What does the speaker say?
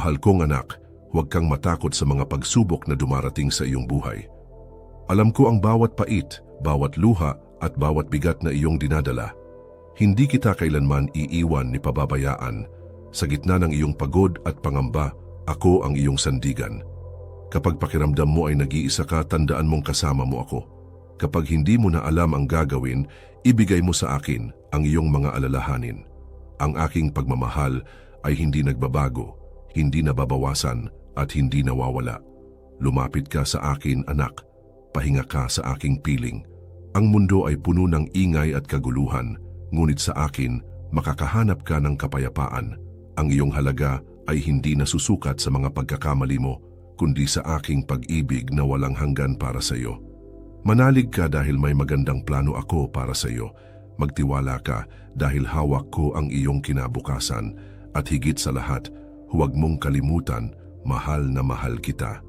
Mahal kong anak, huwag kang matakot sa mga pagsubok na dumarating sa iyong buhay. Alam ko ang bawat pait, bawat luha at bawat bigat na iyong dinadala. Hindi kita kailanman iiwan ni pababayaan. Sa gitna ng iyong pagod at pangamba, ako ang iyong sandigan. Kapag pakiramdam mo ay nag-iisa ka, tandaan mong kasama mo ako. Kapag hindi mo na alam ang gagawin, ibigay mo sa akin ang iyong mga alalahanin. Ang aking pagmamahal ay hindi nagbabago, hindi nababawasan at hindi nawawala. Lumapit ka sa akin, anak. Pahinga ka sa aking piling. Ang mundo ay puno ng ingay at kaguluhan, ngunit sa akin, makakahanap ka ng kapayapaan. Ang iyong halaga ay hindi nasusukat sa mga pagkakamali mo, kundi sa aking pag-ibig na walang hanggan para sa iyo. Manalig ka dahil may magandang plano ako para sa iyo. Magtiwala ka dahil hawak ko ang iyong kinabukasan. At higit sa lahat, huwag mong kalimutan, mahal na mahal kita.